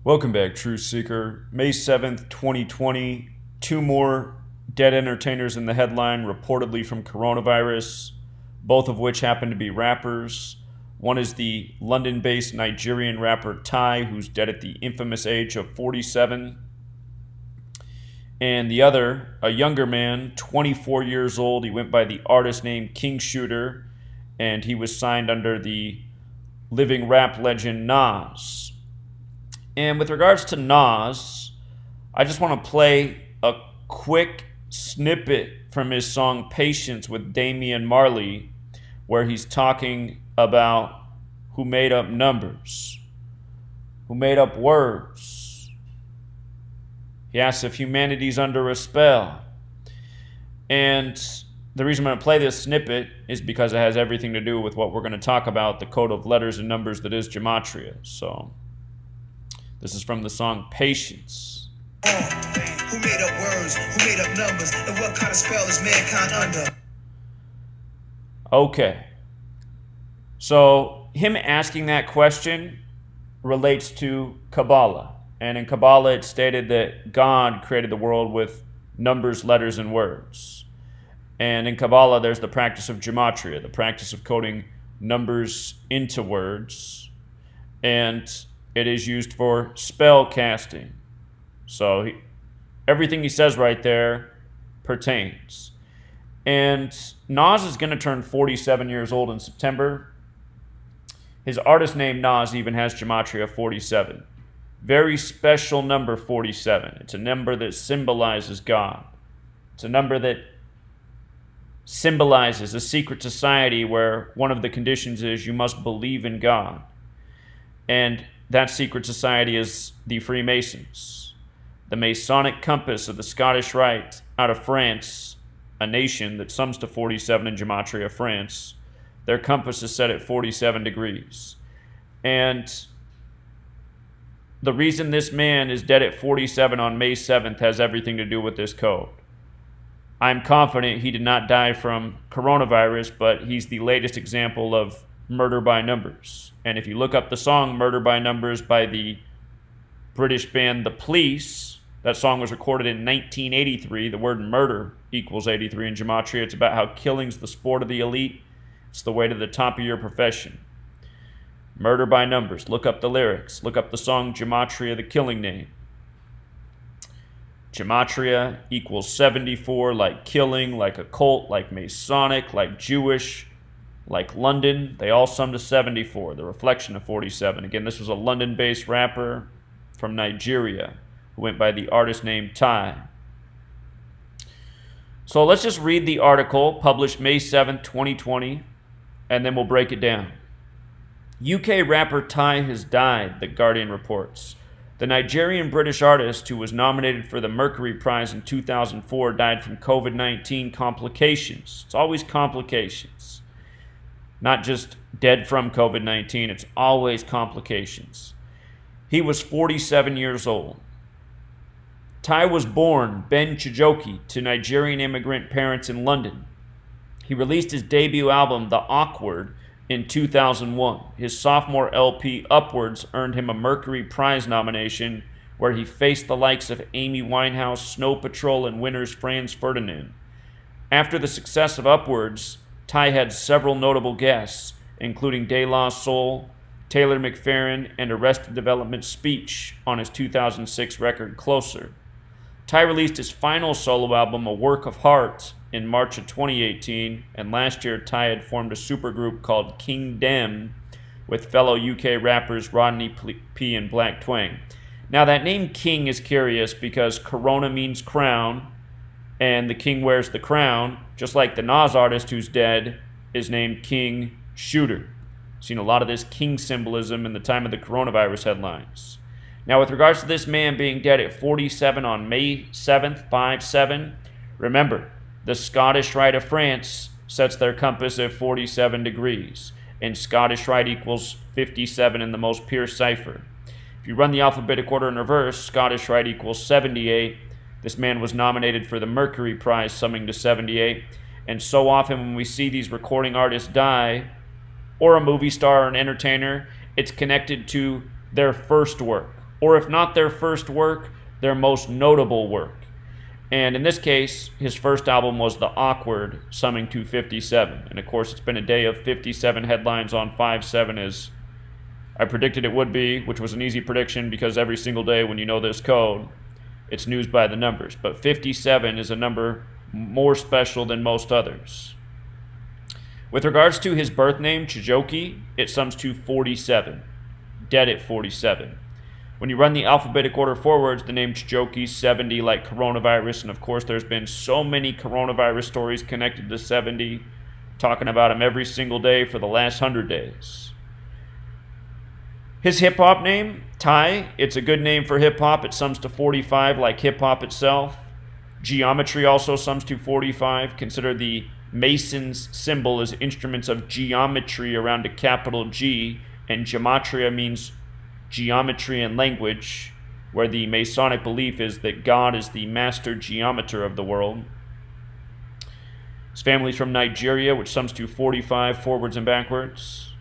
Welcome back, Truth Seeker. May 7th, 2020. Two more dead entertainers in the headline, reportedly from coronavirus, both of which happen to be rappers. One is the London-based Nigerian rapper Ty, who's dead at the infamous age of 47. And the other, a younger man, 24 years old. He went by the artist name Kiing Shooter, and he was signed under the living rap legend Nas. And with regards to Nas, I just want to play a quick snippet from his song Patience with Damian Marley, where he's talking about who made up numbers, who made up words. He asks if humanity's under a spell. And the reason I'm going to play this snippet is because it has everything to do with what we're going to talk about, the code of letters and numbers that is Gematria. So this is from the song Patience. Who made up words? Who made up numbers? And what kind of spell is mankind under? Okay. So him asking that question relates to Kabbalah. And in Kabbalah, it's stated that God created the world with numbers, letters, and words. And in Kabbalah, there's the practice of Gematria, the practice of coding numbers into words. And it is used for spell casting. So everything he says right there pertains. And Nas is going to turn 47 years old in September. His artist name Nas even has Gematria 47. Very special number 47. It's a number that symbolizes God. It's a number that symbolizes a secret society where one of the conditions is you must believe in God. And that secret society is the Freemasons. The Masonic compass of the Scottish Rite out of France, a nation that sums to 47 in Gematria, France. Their compass is set at 47 degrees. And the reason this man is dead at 47 on May 7th has everything to do with this code. I'm confident he did not die from coronavirus, but he's the latest example of murder by numbers. And if you look up the song Murder by Numbers by the British band The Police, that song was recorded in 1983. The word murder equals 83 in Gematria. It's about how killing's the sport of the elite. It's the way to the top of your profession. Murder by Numbers. Look up the lyrics. Look up the song Gematria, the killing name. Gematria equals 74, like killing, like occult, like Masonic, like Jewish, like London. They all sum to 74, the reflection of 47. Again, this was a London-based rapper from Nigeria who went by the artist name Ty. So let's just read the article published May 7th, 2020, and then we'll break it down. UK rapper Ty has died, The Guardian reports. The Nigerian-British artist who was nominated for the Mercury Prize in 2004 died from COVID-19 complications. It's always complications. Not just dead from COVID-19, it's always complications. He was 47 years old. Ty was born Ben Chijoki to Nigerian immigrant parents in London. He released his debut album, The Awkward, in 2001. His sophomore LP, Upwards, earned him a Mercury Prize nomination where he faced the likes of Amy Winehouse, Snow Patrol, and winners Franz Ferdinand. After the success of Upwards, Ty had several notable guests, including De La Soul, Taylor McFerrin, and Arrested Development's Speech on his 2006 record, Closer. Ty released his final solo album, A Work of Heart, in March of 2018, and last year Ty had formed a supergroup called King Dem with fellow UK rappers Rodney P and Black Twang. Now that name King is curious because Corona means crown, and the king wears the crown, just like the Nas artist who's dead is named Kiing Shooter. Seen a lot of this king symbolism in the time of the coronavirus headlines. Now with regards to this man being dead at 47 on May 7th, 5-7, remember, the Scottish Rite of France sets their compass at 47 degrees, and Scottish Rite equals 57 in the most pure cipher. If you run the alphabetic order in reverse, Scottish Rite equals 78. This man was nominated for the Mercury Prize, summing to 78. And so often when we see these recording artists die, or a movie star or an entertainer, it's connected to their first work or if not their first work, their most notable work. And in this case, his first album was The Awkward, summing to 57. And of course, it's been a day of 57 headlines on 5/7 as I predicted it would be, which was an easy prediction because every single day when you know this code, it's news by the numbers. But 57 is a number more special than most others. With regards to his birth name, Chijoki, it sums to 47, dead at 47. When you run the alphabetic order forwards, the name Chijoki, 70, like coronavirus, and of course there's been so many coronavirus stories connected to 70, talking about him every single day for the last 100 days. His hip-hop name, Tai, it's a good name for hip-hop. It sums to 45 like hip-hop itself. Geometry also sums to 45. Consider the Mason's symbol as instruments of geometry around a capital G, and Gematria means geometry and language, where the Masonic belief is that God is the master geometer of the world. His family's from Nigeria, which sums to 45 forwards and backwards.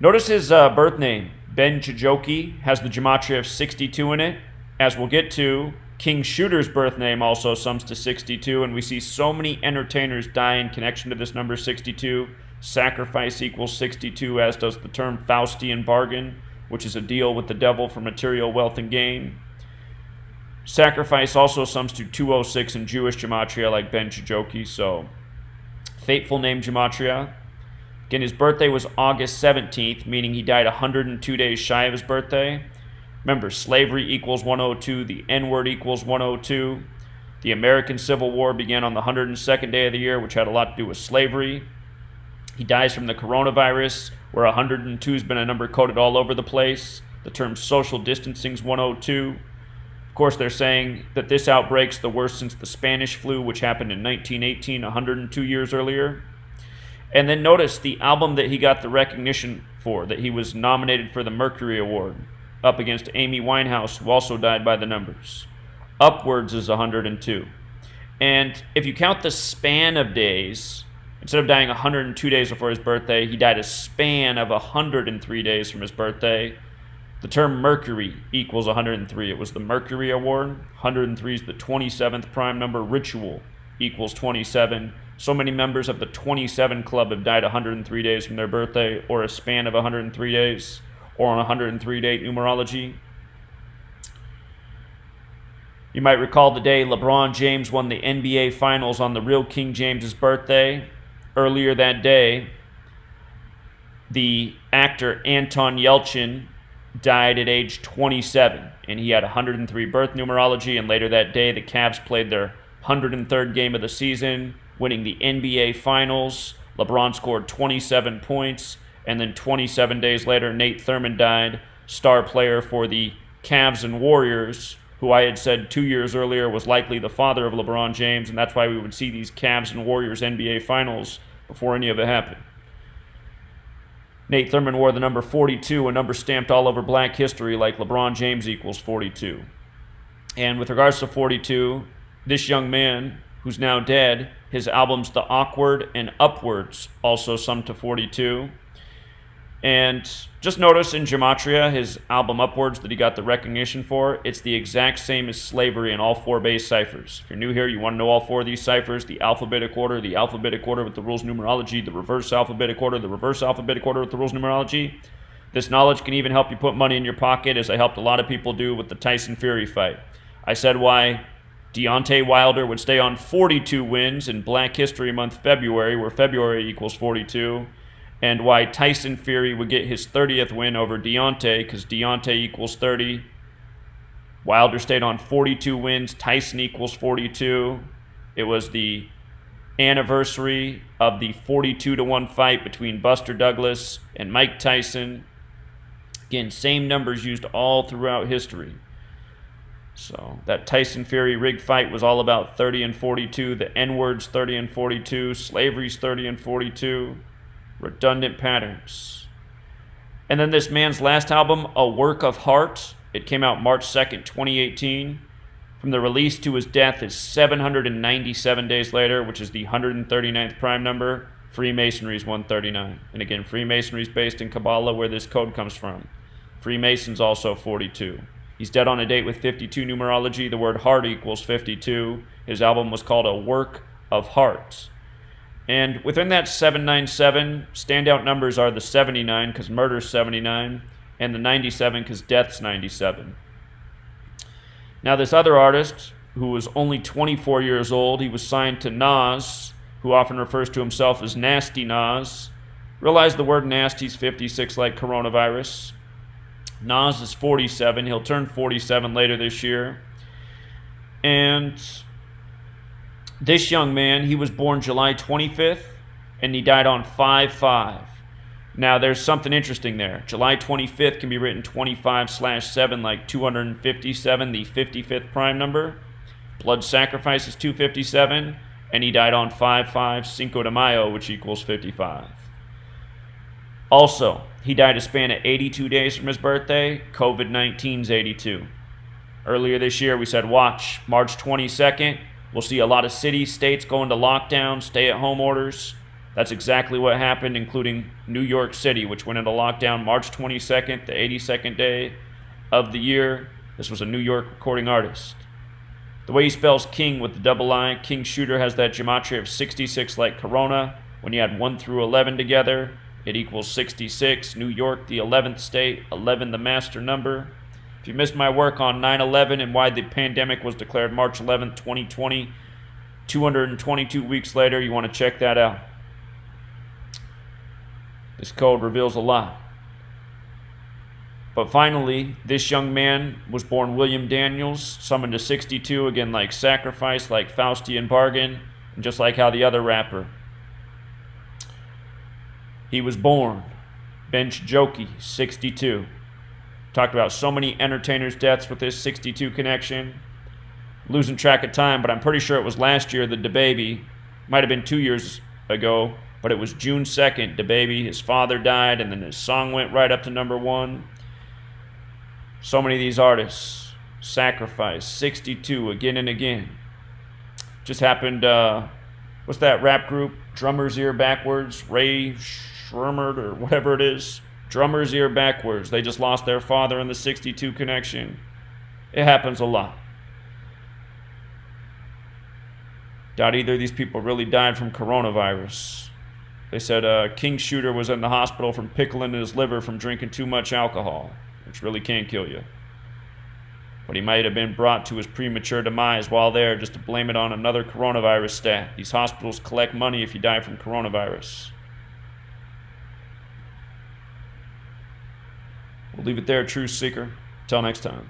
Notice his birth name, Ben Chijoki, has the gematria of 62 in it. As we'll get to, Kiing Shooter's birth name also sums to 62, and we see so many entertainers die in connection to this number 62. Sacrifice equals 62, as does the term Faustian bargain, which is a deal with the devil for material wealth and gain. Sacrifice also sums to 206 in Jewish gematria like Ben Chijoki, so fateful name gematria. Again, his birthday was August 17th, meaning he died 102 days shy of his birthday. Remember, slavery equals 102, the N-word equals 102. The American Civil War began on the 102nd day of the year, which had a lot to do with slavery. He dies from the coronavirus, where 102 has been a number coded all over the place. The term social distancing is 102. Of course, they're saying that this outbreak's the worst since the Spanish flu, which happened in 1918, 102 years earlier. And then notice the album that he got the recognition for, that he was nominated for the Mercury Award, up against Amy Winehouse, who also died by the numbers. Upwards is 102. And if you count the span of days, instead of dying 102 days before his birthday, he died a span of 103 days from his birthday. The term Mercury equals 103. It was the Mercury Award. 103 is the 27th prime number. Ritual equals 27. So many members of the 27 Club have died 103 days from their birthday, or a span of 103 days, or on 103-day numerology. You might recall the day LeBron James won the NBA Finals on the real King James's birthday. Earlier that day, the actor Anton Yelchin died at age 27, and he had 103 birth numerology, and later that day, the Cavs played their 103rd game of the season, winning the NBA Finals. LeBron scored 27 points, and then 27 days later, Nate Thurmond died, star player for the Cavs and Warriors, who I had said 2 years earlier was likely the father of LeBron James, and that's why we would see these Cavs and Warriors NBA Finals before any of it happened. Nate Thurmond wore the number 42, a number stamped all over black history like LeBron James equals 42. And with regards to 42, this young man, who's now dead, his albums The Awkward and Upwards also sum to 42. And just notice in Gematria, his album Upwards that he got the recognition for, it's the exact same as slavery in all four base ciphers. If you're new here, you want to know all four of these ciphers, the alphabetic order with the rules numerology, the reverse alphabetic order with the rules numerology. This knowledge can even help you put money in your pocket, as I helped a lot of people do with the Tyson Fury fight. I said why Deontay Wilder would stay on 42 wins in Black History Month February, where February equals 42, and why Tyson Fury would get his 30th win over Deontay, because Deontay equals 30. Wilder stayed on 42 wins, Tyson equals 42. It was the anniversary of the 42-1 fight between Buster Douglas and Mike Tyson. Again, same numbers used all throughout history. So that Tyson Fury rig fight was all about 30 and 42. The N-word's 30 and 42. Slavery's 30 and 42. Redundant patterns. And then this man's last album, A Work of Heart. It came out March 2nd, 2018. From the release to his death is 797 days later, which is the 139th prime number. Freemasonry is 139. And again, Freemasonry is based in Kabbalah, where this code comes from. Freemasons also 42. He's dead on a date with 52 numerology. The word heart equals 52. His album was called A Work of Heart. And within that 797, standout numbers are the 79, because murder's 79, and the 97, because death's 97. Now this other artist, who was only 24 years old, he was signed to Nas, who often refers to himself as Nasty Nas. Realize the word nasty is 56 like coronavirus. Nas is 47. He'll turn 47 later this year. And this young man, he was born July 25th, and he died on 5/5. Now, there's something interesting there. July 25th can be written 25/7, like 257, the 55th prime number. Blood sacrifice is 257, and he died on 5/5, Cinco de Mayo, which equals 55. Also, he died a span of 82 days from his birthday. COVID-19's 82. Earlier this year, we said, watch, March 22nd, we'll see a lot of cities, states go into lockdown, stay-at-home orders. That's exactly what happened, including New York City, which went into lockdown March 22nd, the 82nd day of the year. This was a New York recording artist. The way he spells King with the double I, Kiing Shooter, has that gematria of 66 like Corona. When you add 1 through 11 together, it equals 66. New York, the 11th state, 11 the master number. If you missed my work on 9/11 and why the pandemic was declared March 11th, 2020, 222 weeks later, you want to check that out. This code reveals a lot. But finally, this young man was born William Daniels, summoned to 62, again like Sacrifice, like Faustian Bargain, and just like how the other rapper. He was born Bench Jokey, 62. Talked about so many entertainers' deaths with this 62 connection. Losing track of time, but I'm pretty sure it was last year, the DaBaby. Might have been 2 years ago, but it was June 2nd, DaBaby. His father died, and then his song went right up to #1. So many of these artists. Sacrifice, 62, again and again. Just happened, what's that rap group? Drummer's Ear Backwards, Ray Shremmerd, or whatever it is. Drummer's Ear Backwards. They just lost their father in the 62 connection. It happens a lot. Doubt either of these people really died from coronavirus. They said Kiing Shooter was in the hospital from pickling his liver from drinking too much alcohol, which really can kill you. But he might have been brought to his premature demise while there just to blame it on another coronavirus stat. These hospitals collect money if you die from coronavirus. We'll leave it there, Truth Seeker. Till next time.